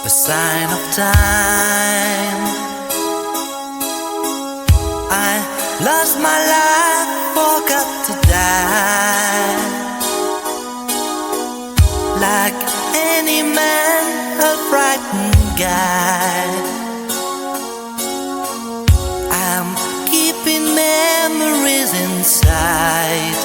a sign of time. I lost my life, forgot to die. Like any man, a frightened guy, I'm keeping memories inside.